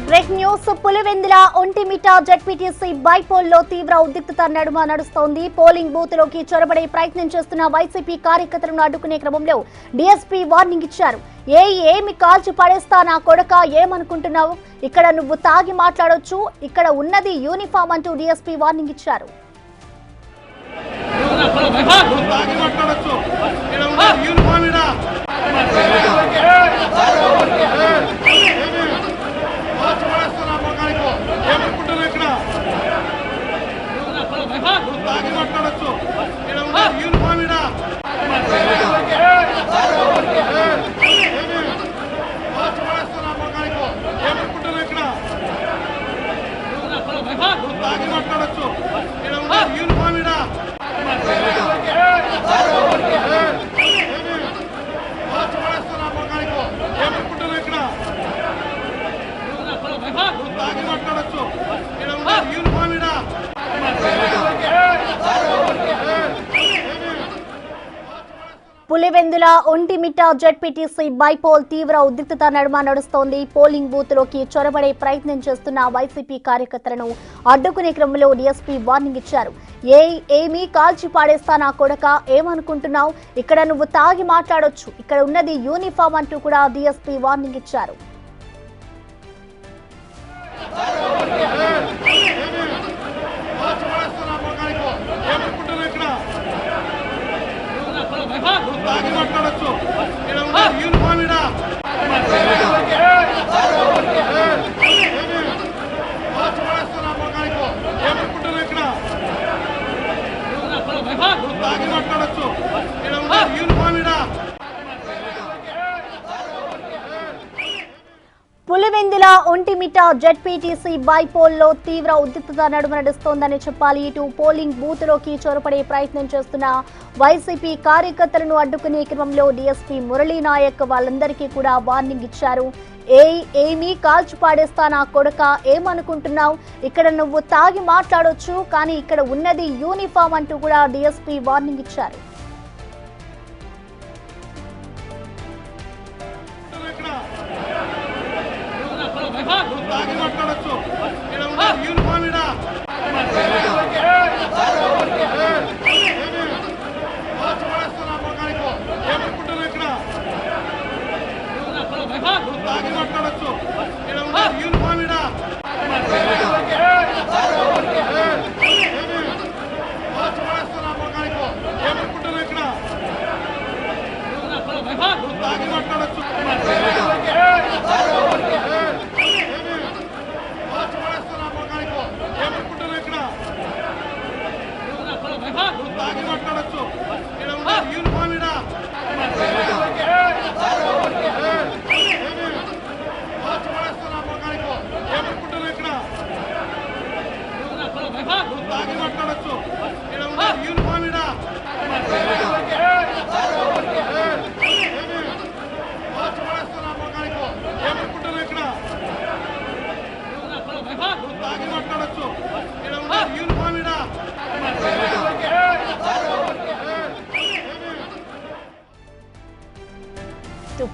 Break news Pulivendula Vontimitta ZPTC బైపోల్లో తీవ్ర ఉద్రిక్తత నడుస్తోంది. పోలింగ్ బూత్ లోకి చొరబడే ప్రయత్నం చేస్తున్న వైసీపీ కార్యకర్తలను అడ్డుకునే క్రమంలో డీఎస్పీ వార్నింగ్ ఇచ్చారు. ఏమి కాల్చి పడేస్తా నా కొడక, ఏమనుకుంటున్నావు? ఇక్కడ నువ్వు తాగి మాట్లాడొచ్చు, ఇక్కడ ఉన్నది యూనిఫామ్ అంటూ డీఎస్పీ వార్నింగ్ ఇచ్చారు. పులివెందుల ఒంటిమిట జెడ్పీటీసీ బైపోల్ తీవ్ర ఉద్రిక్తత నడుస్తోంది. పోలింగ్ బూత్ లోకి చొరబడే ప్రయత్నం చేస్తున్న వైసీపీ కార్యకర్తలను అడ్డుకునే క్రమంలో డీఎస్పీ వార్నింగ్ ఇచ్చారు. ఏమి కాల్చి పాడేస్తా నా కొడక, ఏమనుకుంటున్నావు? ఇక్కడ నువ్వు తాగి మాట్లాడొచ్చు, ఇక్కడ ఉన్నది యూనిఫామ్ అంటూ కూడా డీఎస్పీ వార్నింగ్ ఇచ్చారు. పులివెందుల ఒంటిమిట జెడ్పీటీసీ బైపోల్లో తీవ్ర ఉద్రిక్తత నడుస్తోందని చెప్పాలి. ఇటు పోలింగ్ బూత్ లోకి చొరపడే ప్రయత్నం చేస్తున్న వైసీపీ కార్యకర్తలను అడ్డుకునే క్రమంలో డీఎస్పీ మురళీ నాయక్ వాళ్ళందరికీ కూడా వార్నింగ్ ఇచ్చారు. ఏమి కాల్చి పాడేస్తా నా కొడక, ఏమనుకుంటున్నావు? ఇక్కడ నువ్వు తాగి మాట్లాడొచ్చు, కానీ ఇక్కడ ఉన్నది యూనిఫామ్ అంటూ కూడా డీఎస్పీ వార్నింగ్ ఇచ్చారు.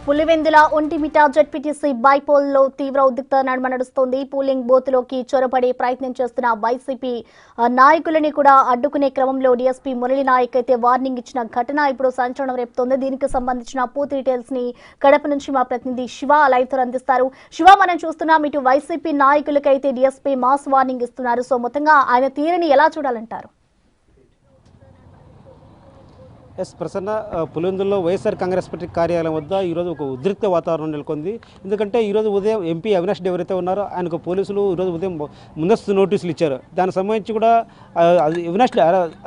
పులివెందుల ఒంటిమిట జెడ్పీటీసీ బైపోల్లో తీవ్ర ఉద్రిక్తత నడుస్తోంది. పోలింగ్ బూత్ లోకి చొరబడే ప్రయత్నం చేస్తున్న వైసీపీ నాయకులని కూడా అడ్డుకునే క్రమంలో డీఎస్పీ మురళీ నాయక్ అయితే వార్నింగ్ ఇచ్చిన ఘటన ఇప్పుడు సంచలనం రేపుతోంది. దీనికి సంబంధించిన పూర్తి డీటెయిల్స్ ని కడప నుంచి మా ప్రతినిధి శివ లైవ్ తో అందిస్తారు. శివ, మనం చూస్తున్నాం ఇటు వైసీపీ నాయకులకైతే డీఎస్పీ మాస్ వార్నింగ్ ఇస్తున్నారు. సో మొత్తంగా ఆయన తీరుని ఎలా చూడాలంటారు? ప్రసన్న, పులివెందుల్లో వైఎస్ఆర్ కాంగ్రెస్ పార్టీ కార్యాలయం వద్ద ఈరోజు ఒక ఉద్రిక్త వాతావరణం నెలకొంది. ఎందుకంటే ఈరోజు ఉదయం ఎంపీ అవినాష్ ఎవరైతే ఉన్నారో ఆయనకు పోలీసులు ఈరోజు ఉదయం ముందస్తు నోటీసులు ఇచ్చారు. దానికి సంబంధించి కూడా అవినాష్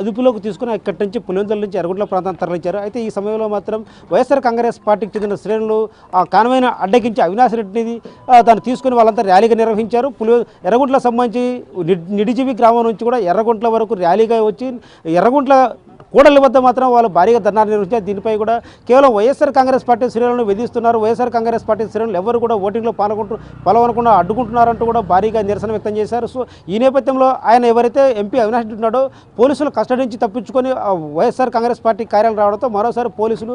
అదుపులోకి తీసుకుని ఇక్కడి నుంచి పులివెందుల నుంచి ఎర్రగుంట్ల ప్రాంతాన్ని తరలించారు. అయితే ఈ సమయంలో మాత్రం వైఎస్ఆర్ కాంగ్రెస్ పార్టీకి చెందిన శ్రేణులు ఆ కాన్వాయ్ను అడ్డగించి అవినాష్ రెడ్డిని దాన్ని తీసుకుని వాళ్ళంతా ర్యాలీగా నిర్వహించారు. ఎర్రగుంట్లకు సంబంధించి నిడిజివి గ్రామం నుంచి కూడా ఎర్రగుంట్ల వరకు ర్యాలీగా వచ్చి ఎర్రగుంట్ల కూడలి వద్ద మాత్రం వాళ్ళు భారీగా ధర్నాలు నిర్వహించారు. దీనిపై కూడా కేవలం వైఎస్ఆర్ కాంగ్రెస్ పార్టీ శ్రేణులను వేధిస్తున్నారు, వైఎస్ఆర్ కాంగ్రెస్ పార్టీ శ్రేణులు ఎవరు కూడా ఓటింగ్లో పాల్గొనకుండా అడ్డుకుంటున్నారంటూ కూడా భారీగా నిరసన వ్యక్తం చేశారు. సో ఈ నేపథ్యంలో ఆయన ఎవరైతే ఎంపీ అవినాష్ రెడ్డి ఉన్నాడో పోలీసులు కస్టడీ నుంచి తప్పించుకొని వైఎస్ఆర్ కాంగ్రెస్ పార్టీ కార్యాలయం రావడంతో మరోసారి పోలీసులు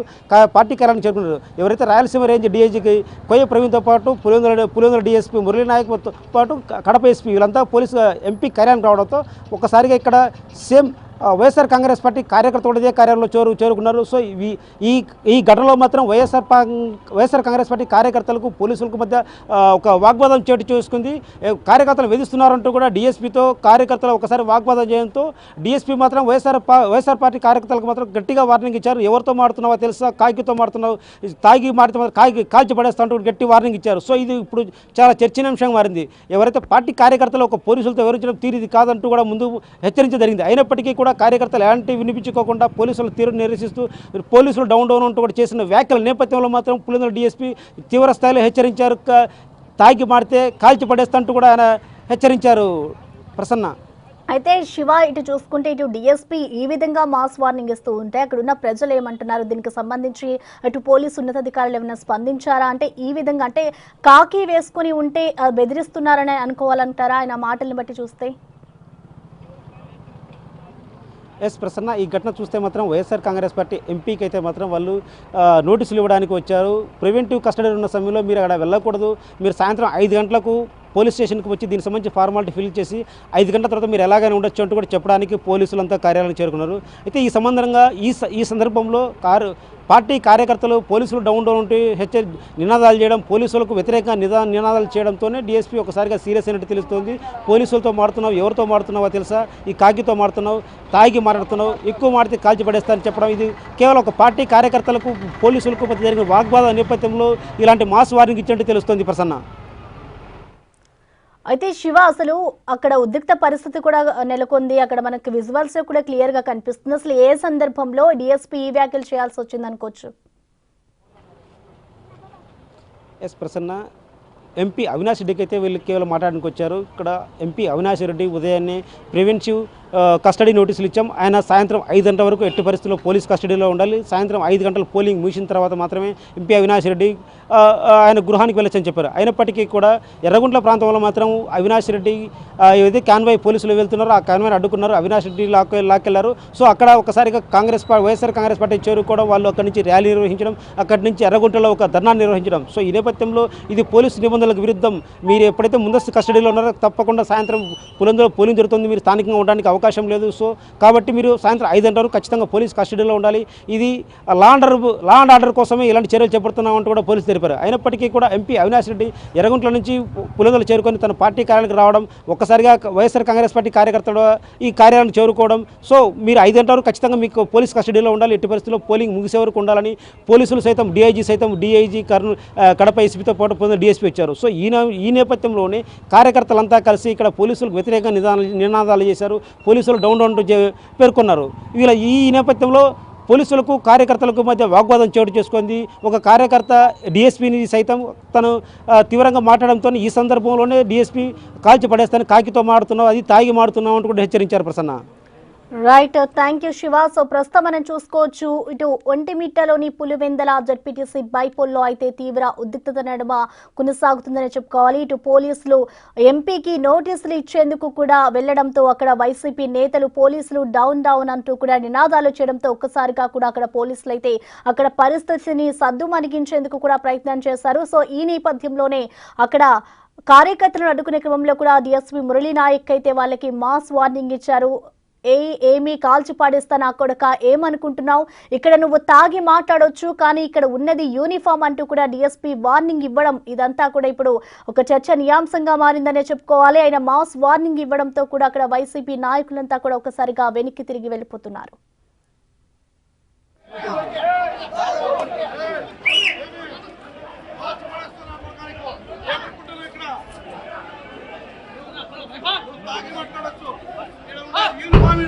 పార్టీ కార్యాలయం చేరుకున్నారు. ఎవరైతే రాయలసీమ రేంజ్ డీఐజీకి కొయ్య ప్రవీణ్తో పాటు పులివెందుల డీఎస్పీ మురళీ నాయక్తో పాటు కడప ఎస్పీ వీళ్ళంతా పోలీసు ఎంపీ కార్యాలయం రావడంతో ఒక్కసారిగా ఇక్కడ సేమ్ వైఎస్ఆర్ కాంగ్రెస్ పార్టీ కార్యకర్తలు ఇదే కార్యాలయంలో చేరుకున్నారు. సో ఈ ఘటనలో మాత్రం వైఎస్ఆర్ కాంగ్రెస్ పార్టీ కార్యకర్తలకు పోలీసులకు మధ్య ఒక వాగ్వాదం చోటు చేసుకుంది. కార్యకర్తలు వేధిస్తున్నారంటూ కూడా డీఎస్పీతో కార్యకర్తలు ఒకసారి వాగ్వాదం చేయడంతో డీఎస్పీ మాత్రం వైఎస్ఆర్ పార్టీ కార్యకర్తలకు మాత్రం గట్టిగా వార్నింగ్ ఇచ్చారు. ఎవరితో మాడుతున్నావో తెలుసా, కాకితో మాడుతున్నావు, తాగి మాడితే కాల్చి పడేస్తా అంటూ గట్టి వార్నింగ్ ఇచ్చారు. సో ఇది ఇప్పుడు చాలా చర్చనీయాంశంగా మారింది. ఎవరైతే పార్టీ కార్యకర్తలు ఒక పోలీసులతో వివరించడం తీరిది కాదంటూ కూడా ముందు హెచ్చరించడం జరిగింది. అయినప్పటికీ కూడా కార్యకర్తలు ఎలాంటి వినిపించుకోకుండా పోలీసులు తీరు నిరసిస్తూ పోలీసులు డౌన్ అంటూ కూడా చేసిన వ్యాఖ్యల నేపథ్యంలో మాత్రం పులివెందుల డీఎస్పీ తీవ్ర స్థాయిలో హెచ్చరించారు. తాగి మాడితే కాల్చి పడేస్తంటూ కూడా ఆయన హెచ్చరించారు. ప్రసన్న అయితే శివ, ఇటు చూసుకుంటే ఇటు డిఎస్పీ ఈ విధంగా మాస్ వార్నింగ్ ఇస్తూ ఉంటే అక్కడ ఉన్న ప్రజలు ఏమంటున్నారు? దీనికి సంబంధించి అటు పోలీసు ఉన్నతాధికారులు ఏమైనా స్పందించారా? అంటే ఈ విధంగా అంటే కాకి వేసుకుని ఉంటే బెదిరిస్తున్నారని అనుకోవాలంటారా ఆయన మాటల్ని బట్టి చూస్తే? ప్రసన్న, ఈ ఘటన చూస్తే మాత్రం వైఎస్ఆర్ కాంగ్రెస్ పార్టీ ఎంపీకి అయితే మాత్రం వాళ్ళు నోటీసులు ఇవ్వడానికి వచ్చారు. ప్రివెంటివ్ కస్టడీలో ఉన్న సమయంలో మీరు అక్కడ వెళ్ళకూడదు, మీరు సాయంత్రం 5 గంటలకు పోలీస్ స్టేషన్కి వచ్చి దీనికి సంబంధించి ఫార్మాలిటీ ఫిల్ చేసి 5 గంటల తర్వాత మీరు ఎలాగైనా ఉండొచ్చు అంటూ కూడా చెప్పడానికి పోలీసులంతా కార్యాలయం చేరుకున్నారు. అయితే ఈ సంబంధంగా ఈ సందర్భంలో పార్టీ కార్యకర్తలు పోలీసులు డౌన్ ఉంటే నినాదాలు చేయడం, పోలీసులకు వ్యతిరేకంగా నినాదాలు చేయడంతోనే డీఎస్పీ ఒకసారిగా సీరియస్ అయినట్టు తెలుస్తుంది. పోలీసులతో మాడుతున్నావు, ఎవరితో మాడుతున్నావో తెలుసా, ఈ కాకితో మాడుతున్నావు, తాగి మాట్లాడుతున్నావు, ఎక్కువ మాడితే కాల్చి పడేస్తారని చెప్పడం ఇది కేవలం ఒక పార్టీ కార్యకర్తలకు పోలీసులకు మధ్య జరిగిన వాగ్వాద నేపథ్యంలో ఇలాంటి మాస్ వార్నింగ్ ఇచ్చినట్టు తెలుస్తుంది. ప్రసన్న, అయితే శివ, అసలు అక్కడ ఉద్రిక్త పరిస్థితి కూడా నెలకొంది. అక్కడ మనకి విజువల్స్ కూడా క్లియర్ గా కనిపిస్తుంది. అసలు ఏ సందర్భంలో డిఎస్పీ ఈ వ్యాఖ్యలు చేయాల్సి వచ్చింది అనుకోవచ్చు? ప్రసన్న, ఎంపీ అవినాష్ రెడ్డికి అయితే వీళ్ళు కేవలం మాట్లాడడానికి వచ్చారు. ఇక్కడ ఎంపీ అవినాష్ రెడ్డి ఉదయాన్నే ప్రివెంటివ్ కస్టడీ నోటీసులు ఇచ్చాం. ఆయన సాయంత్రం 5 గంటల వరకు ఎట్టి పరిస్థితుల్లో పోలీస్ కస్టడీలో ఉండాలి. సాయంత్రం 5 గంటల పోలింగ్ ముగిసిన తర్వాత మాత్రమే ఎంపీ అవినాష్ రెడ్డి ఆయన గృహానికి వెళ్ళొచ్చని చెప్పారు. అయినప్పటికీ కూడా ఎర్రగుంట్ల ప్రాంతంలో మాత్రం అవినాష్ రెడ్డి ఏదైతే కాన్వాయ్ పోలీసులు వెళ్తున్నారో ఆ కాన్వాయ్ని అడ్డుకున్నారు, అవినాష్ రెడ్డి లాక్కెళ్లారు. సో అక్కడ ఒకసారిగా వైఎస్ఆర్ కాంగ్రెస్ పార్టీ చేరుకోవడం, వాళ్ళు అక్కడి నుంచి ర్యాలీ నిర్వహించడం, అక్కడి నుంచి ఎర్రగుంటలో ఒక ధర్నా నిర్వహించడం. సో ఈ నేపథ్యంలో ఇది పోలీసు నిబంధనలకు విరుద్ధం. మీరు ఎప్పుడైతే ముందస్తు కస్టడీలో ఉన్నారో తప్పకుండా సాయంత్రం పులివెందులలో పోలింగ్ జరుగుతుంది, మీరు స్థానికంగా ఉండడానికి అవకాశం లేదు. సో కాబట్టి మీరు సాయంత్రం 5 గంటల వరకు ఖచ్చితంగా పోలీస్ కస్టడీలో ఉండాలి. ఇది లా అండ్ ఆర్డర్ కోసమే ఇలాంటి చర్యలు చేపడుతున్నామంటూ కూడా పోలీసు తెలిపారు. అయినప్పటికీ కూడా ఎంపీ అవినాష్ రెడ్డి ఎర్రగుంట్ల నుంచి పులివెందులు చేరుకొని తన పార్టీ కార్యాలయానికి రావడం, ఒక్కసారిగా వైఎస్ఆర్ కాంగ్రెస్ పార్టీ కార్యకర్తలు ఈ కార్యాలయాన్ని చేరుకోవడం. సో మీరు 5 గంటల వరకు ఖచ్చితంగా మీకు పోలీస్ కస్టడీలో ఉండాలి, ఎట్టి పరిస్థితుల్లో పోలింగ్ ముగిసే వరకు ఉండాలని పోలీసులు సైతం డిఐజీ కడప ఎస్పీతో పాటు పొందిన డిఎస్పీ వచ్చారు. సో ఈ నేపథ్యంలోనే కార్యకర్తలంతా కలిసి ఇక్కడ పోలీసులకు వ్యతిరేకంగా నినాదాలు చేశారు, పోలీసులు డౌన్ పేర్కొన్నారు. ఈ నేపథ్యంలో పోలీసులకు కార్యకర్తలకు మధ్య వాగ్వాదం చోటు చేసుకుంది. ఒక కార్యకర్త డిఎస్పీని సైతం తను తీవ్రంగా మాట్లాడడంతో ఈ సందర్భంలోనే డిఎస్పీ కాల్చి పడేస్తాను, కాకితో మాడుతున్నావు, అది తాగి మాడుతున్నావు అంటూ కూడా హెచ్చరించారు. Prasanna, right, thank you Shiva. So ప్రస్తుతం మనం చూసుకోవచ్చు, ఇటు ఒంటిమిట్టలోని పులివెందల జడ్పీటీసీ బైపోల్లో అయితే తీవ్ర ఉద్రిక్తత నడుమ కొనసాగుతుందని చెప్పుకోవాలి. ఇటు పోలీసులు ఎంపీకి నోటీసులు ఇచ్చేందుకు కూడా వెళ్లడంతో అక్కడ వైసీపీ నేతలు పోలీసులు డౌన్ అంటూ కూడా నినాదాలు చేయడంతో ఒక్కసారిగా కూడా అక్కడ పోలీసులు అయితే అక్కడ పరిస్థితిని సద్దుమణిగించేందుకు కూడా ప్రయత్నం చేశారు. సో ఈ నేపథ్యంలోనే అక్కడ కార్యకర్తలను అడ్డుకునే క్రమంలో కూడా డిఎస్పీ మురళీ నాయక్ అయితే వాళ్ళకి మాస్ వార్నింగ్ ఇచ్చారు. ఏమీ కాల్చి పాడేస్తాను ఆ కొడక, ఏమనుకుంటున్నావు, ఇక్కడ నువ్వు తాగి మాట్లాడొచ్చు కానీ ఇక్కడ ఉన్నది యూనిఫామ్ అంటూ కూడా డిఎస్పీ వార్నింగ్ ఇవ్వడం, ఇదంతా కూడా ఇప్పుడు ఒక చర్చనీయాంశంగా మారిందనే చెప్పుకోవాలి. ఆయన మాస్ వార్నింగ్ ఇవ్వడంతో కూడా అక్కడ వైసీపీ నాయకులంతా కూడా ఒకసారిగా వెనక్కి తిరిగి వెళ్ళిపోతున్నారు. యూనిఫామ్